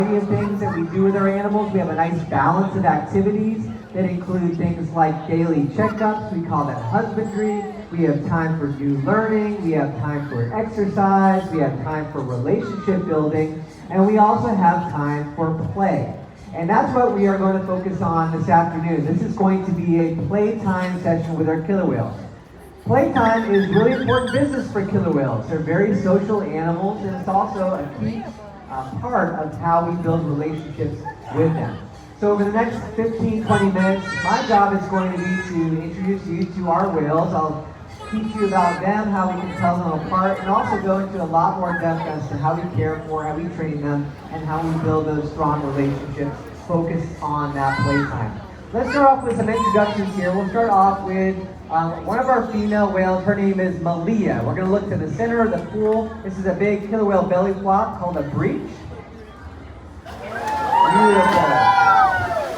Of things that we do with our animals. We have a nice balance of activities that include things like daily checkups. We call that husbandry. We have time for new learning. We have time for exercise. We have time for relationship building. And we also have time for play. And that's what we are going to focus on this afternoon. This is going to be a playtime session with our killer whales. Playtime is really important business for killer whales. They're very social animals, and it's also a key part of how we build relationships with them. So over the next 15, 20 minutes, my job is going to be to introduce you to our whales. I'll teach you about them, how we can tell them apart, and also go into a lot more depth as to how we care for, how we train them, and how we build those strong relationships focused on that playtime. Let's start off with some introductions here. We'll start off with one of our female whales. Her name is Malia. We're going to look to the center of the pool. This is a big killer whale belly flop called a breach. Beautiful.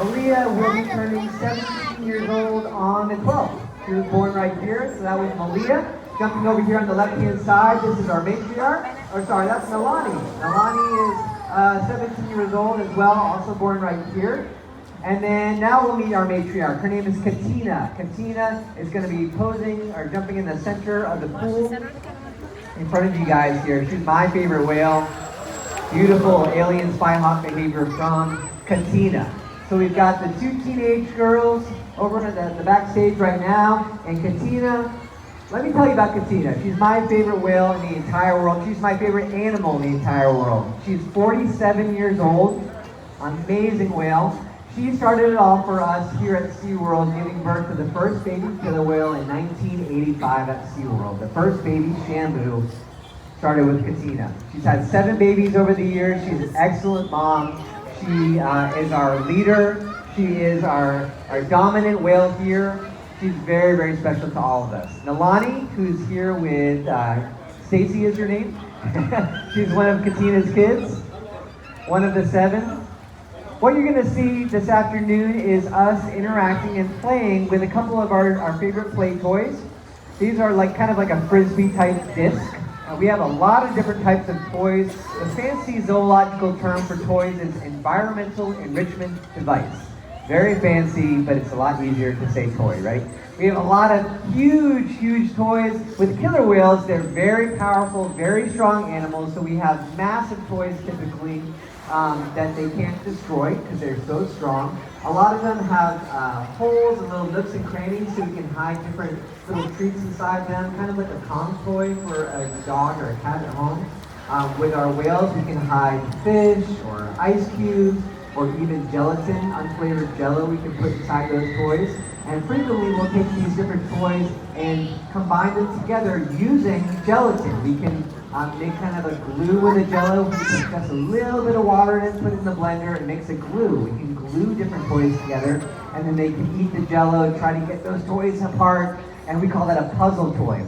Malia will be turning 17 years old on the 12th. She was born right here, so that was Malia. Jumping over here on the left-hand side, this is our matriarch. Or sorry, that's Nalani. Nalani is 17 years old as well, also born right here. And then now we'll meet our matriarch. Her name is Katina. Katina is going to be posing or jumping in the center of the pool in front of you guys here. She's my favorite whale. Beautiful alien spy hawk behavior from Katina. So we've got the two teenage girls over at the backstage right now. And Katina, let me tell you about Katina. She's my favorite whale in the entire world. She's my favorite animal in the entire world. She's 47 years old. Amazing whale. She started it all for us here at Seaworld, giving birth to the first baby killer whale in 1985 at Seaworld. The first baby, Shambu, started with Katina. She's had 7 babies over the years. She's an excellent mom. She is our leader. She is our dominant whale here. She's very, very special to all of us. Nalani, who's here with, Stacy is your name? She's one of Katina's kids, one of the 7. What you're going to see this afternoon is us interacting and playing with a couple of our favorite play toys. These are kind of like a frisbee type disc. We have a lot of different types of toys. The fancy zoological term for toys is environmental enrichment device. Very fancy, but it's a lot easier to say toy, right? We have a lot of huge, huge toys. With killer whales, they're very powerful, very strong animals, so we have massive toys typically that they can't destroy because they're so strong. A lot of them have holes and little nooks and crannies so we can hide different little treats inside them, kind of like a Kong toy for a dog or a cat at home. With our whales, we can hide fish or ice cubes or even gelatin, unflavored jello we can put inside those toys. And frequently we'll take these different toys and combine them together using gelatin. We can make kind of a glue with a jello. We put just a little bit of water in it, put it in the blender, and makes a glue. We can glue different toys together, and then they can eat the jello, try to get those toys apart, and we call that a puzzle toy.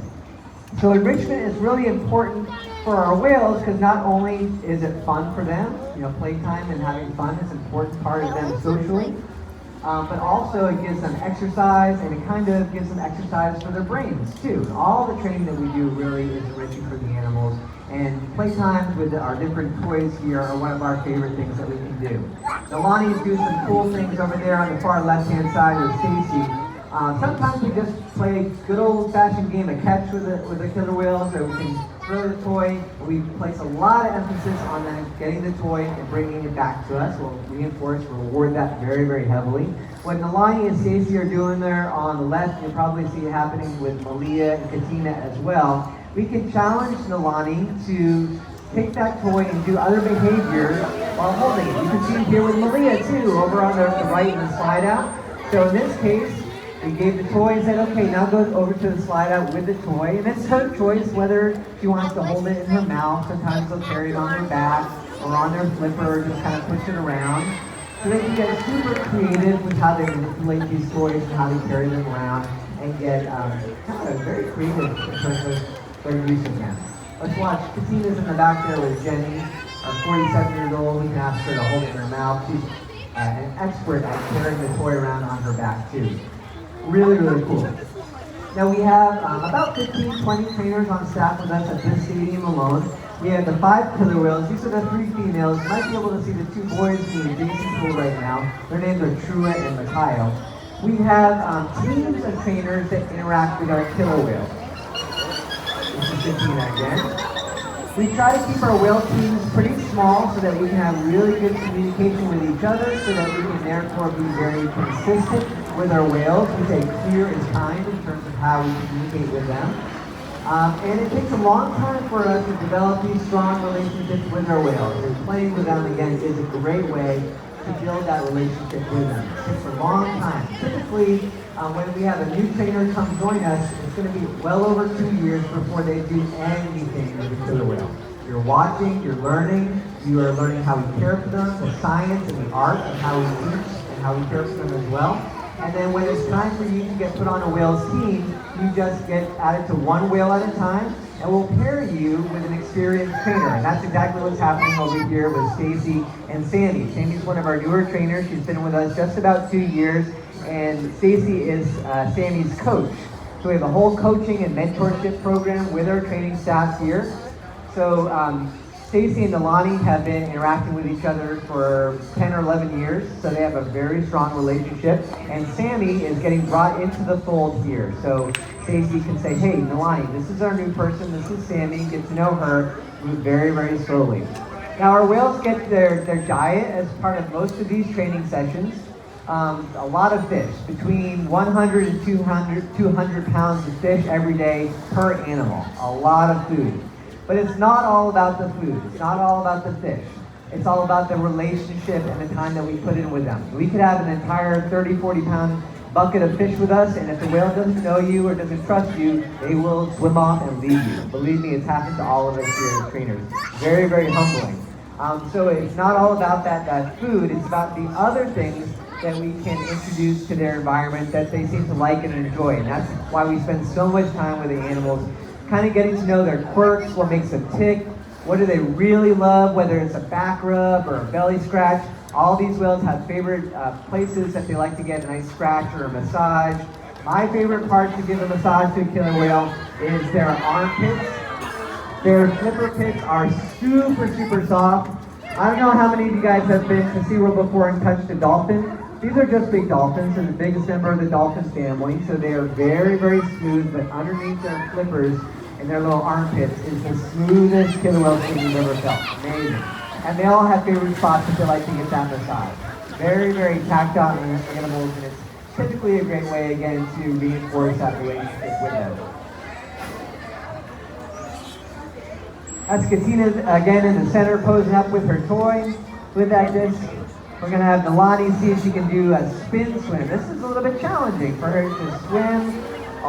So enrichment is really important for our whales because not only is it fun for them, playtime and having fun is an important part of them socially, but also it gives them exercise, and it kind of gives them exercise for their brains too. All the training that we do really is enriching for the animals, and playtimes with our different toys here are one of our favorite things that we can do. Nalani's doing some cool things over there on the far left-hand side with Stacy. Sometimes we just play a good old-fashioned game of catch with a killer whale, so we can throw the toy. We place a lot of emphasis on them getting the toy and bringing it back to us. We'll reinforce, reward that very, very heavily. What Nalani and Stacy are doing there on the left, you'll probably see it happening with Malia and Katina as well. We can challenge Nalani to take that toy and do other behaviors while holding it. You can see it here with Malia too, over on the right in the slide out. So in this case, we gave the toy and said, okay, now go over to the slide out with the toy. And it's her choice whether she wants to hold it in her mouth. Sometimes they'll carry it on their back or on their flipper, just kind of push it around. So they can get super creative with how they manipulate these toys and how they carry them around and get kind of very creative in terms of their use of them. Let's watch. Katina's in the back there with Jenny, our 47 years old. We can ask her to hold it in her mouth. She's an expert at carrying the toy around on her back too. Really, really cool. Now we have about 15, 20 trainers on staff with us at this stadium alone. We have the 5 killer whales. These are the 3 females. You might be able to see the 2 boys in the adjacent pool right now. Their names are Trua and Mikhail. We have teams of trainers that interact with our killer whales. This is Katina again. We try to keep our whale teams pretty small so that we can have really good communication with each other, so that we can therefore be very consistent with our whales. We say clear is kind in terms of how we communicate with them. And it takes a long time for us to develop these strong relationships with our whales. And playing with them, again, is a great way to build that relationship with them. It takes a long time. Typically, when we have a new trainer come join us, it's going to be well over 2 years before they do anything with the killer whale. You're watching, you're learning, you are learning how we care for them, the science and the art of how we teach and how we care for them as well. And then when it's time for you to get put on a whale's team, you just get added to 1 whale at a time, and we'll pair you with an experienced trainer. And that's exactly what's happening over here with Stacy and Sandy. Sandy's one of our newer trainers. She's been with us just about 2 years, and Stacy is Sandy's coach. So we have a whole coaching and mentorship program with our training staff here. So Stacy and Nalani have been interacting with each other for 10 or 11 years, so they have a very strong relationship. And Sammy is getting brought into the fold here. So Stacy can say, hey, Nalani, this is our new person, this is Sammy, get to know her, move very, very slowly. Now our whales get their diet as part of most of these training sessions. A lot of fish, between 100 and 200 pounds of fish every day per animal, a lot of food. But it's not all about the food. It's not all about the fish. It's all about the relationship and the time that we put in with them. We could have an entire 30, 40 pound bucket of fish with us, and if the whale doesn't know you or doesn't trust you, they will swim off and leave you. Believe me, it's happened to all of us here as trainers. Very, very humbling. So it's not all about that food. It's about the other things that we can introduce to their environment that they seem to like and enjoy. And that's why we spend so much time with the animals, kind of getting to know their quirks, what makes them tick, what do they really love, whether it's a back rub or a belly scratch. All these whales have favorite places that they like to get a nice scratch or a massage. My favorite part to give a massage to a killer whale is their armpits. Their flipper pits are super, super soft. I don't know how many of you guys have been to Seaworld before and touched a dolphin. These are just big dolphins. They're the biggest member of the dolphin family, so they are very, very smooth, but underneath their flippers and their little armpits is the smoothest killer whale skin you've ever felt. Amazing. And they all have favorite spots that they like to get that massage. Very, very tactile animals, and it's typically a great way, again, to reinforce that relationship with them. That's Katina, again, in the center, posing up with her toy, with that disc. We're going to have Nalani see if she can do a spin swim. This is a little bit challenging for her to swim